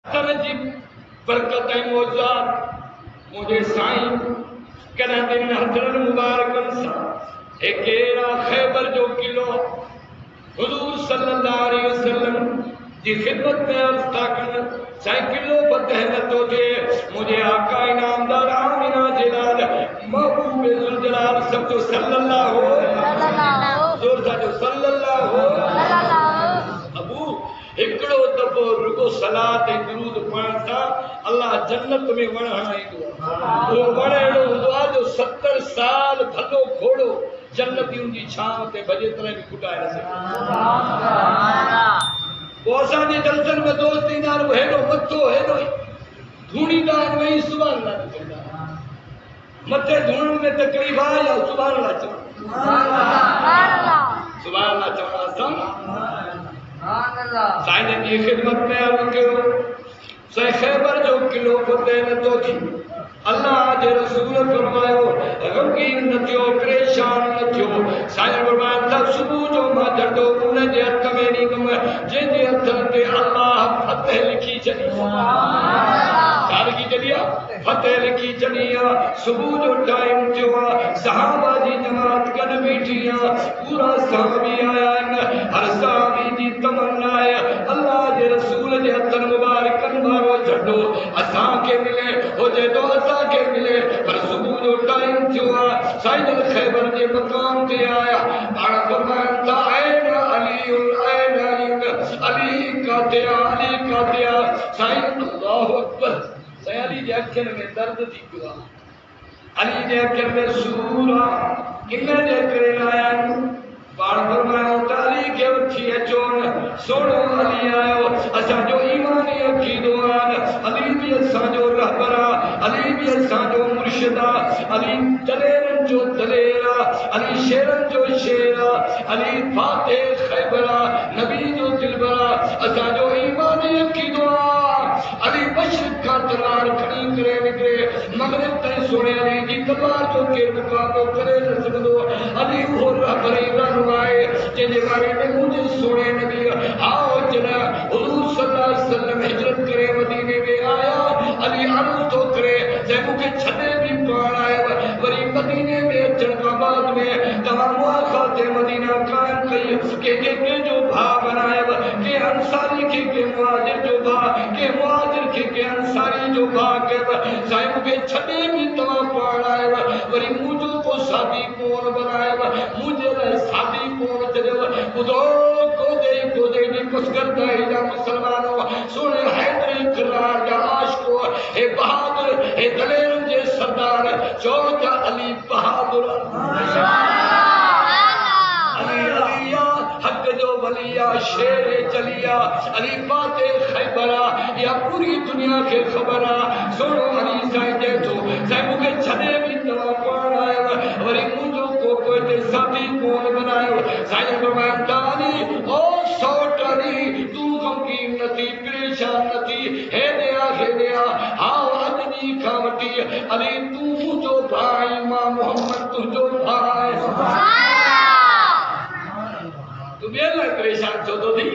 तरजीब बरकत मौजूद मुझे साईं कना दिन हजरत मुबारकन सा एकेरा खैबर जो किलो हुजूर सल्लल्लाहु अलैहि वसल्लम की खिदमत में अर्ज ताकन साईं किलो फतेह न तो थे मुझे आका इनामदार आमिना जलाल महबूब जुल जलाल सब तो सल्लल्लाहु जोर सा जो सल्लल्लाहु अबू एकड़ो दफो रुगो सलात ए दुरूद पढ़ण सा अल्लाह जन्नत में वण हणाईंदो वो वण एड़ो हुंदो आहे जो 70 साल भलो घोड़ो जन्नतियुनि जी छांव ते भॼे तरह बि कुटाए न सघे। पोइ असांजे जलसनि में दोस्त ईंदा आहिनि वो हेॾो मथो हेॾो धूणींदा आहिनि वही सुभाणे अल्लाह चवंदा मथे धूणण में तकलीफ़ आहे या सुभाणे अल्लाह चवणु सुभाणे अल्लाह चवणु असां साईं जी खिदमत में अर्ज़ कयो साईं खैबर जो किलो फतेह न तो थी अल्लाह जे रसूल फरमायो गमगीन न थियो परेशान न थियो साईं फरमाया था सुबुह जो मां झंडो उन जे हथ में ॾींदुमि जंहिंजे हथ ते अल्लाह फतेह लिखी छॾी छा लिखी छॾी आहे फतेह लिखी छॾी आहे सुबुह जो टाइम थियो आहे सहाबा जी जमात गॾु बीठी आहे पूरा सहाबी आया आहिनि हर सहाबी जी तमन्ना आहे अल्लाह जे रसूल जे हथनि मुबारकनि वारो झंडो असांखे मिले हुजे तो असांखे मिले पर सुबुह जो टाइम थियो आहे साईं खैबर जे मकाम ते आया पाण फरमाइनि था ऐन अली काते आ साईं अल्लाहु अकबर साईं अली जे अखियुनि में दर्द थी पियो आहे अली जे अखियुनि में सूर आहे इन जे करे आया आहिनि पाण फरमायो त अली खे वठी अचो सोनो अली आयो असांजो ईमानी अक़ीदो आहे अली बि असांजो रहबर आहे अली बि असांजो मुर्शिद आहे अली दलेरनि जो दलेर आहे अली शेरनि जो शेर आहे अली फातिह खैबर आहे नबी जो दिलबर आहे असांजो ईमानी अक़ीदो आहे अली मशरिक़ खां तलवार खणी करे निकिरे मगरिब ताईं सोने अली जी तलवार जो केरु मुक़ाबिलो करे न सघंदो अली उहो रहबर रहनुमा आहे जंहिंजे बारे में मुंहिंजे सोने नबी आओ जना हुजूर सल्लल्लाहु अलैहि वसल्लम हिजरत करे मदीने में आया अली अर्ज़ तो करे जंहिं मूंखे छॾे बि पाण आयो वरी मदीने में अचण खां बाद में तव्हां मुआख़ाते मदीना क़ाइम कई कंहिंखे जो भाउ बनायव के अंसारी खे के मुहाजिर जो भाउ के मुहाजिर खे के अंसारी जो भाउ कयव साईं मूंखे छॾे बि तव्हां पाण आयव वरी मुंहिंजो को सादी कोन बनायव मुंहिंजे लाइ सादी कोन छॾियव ॿुधो गोदे जी पुष्कर जा मुसलमानो सोने हैदर इकरार जा आशिको हे बहादुर हे दलेरनि जे सरदार चओ त अली बहादुर हक जो वलिया शेर चलिया अली फातिह खैबर या पूरी दुनिया के खबर आ सोनो अली साईं जे तो साईं मूंखे छॾे बि तव्हां पाण आयो वरी मुंहिंजो को कोई ते साथी कोन बनायो साईं फरमाइनि था अली ओ सौट अली तूं गमगीन न थी परेशान न थी हेॾे आ हाओ अॼु ॾींहं खां वठी अली तूं मुंहिंजो भाउ मां मोहम्मद तुंहिंजो भाउ तू ॿियनि लाइ परेशान छो थो थी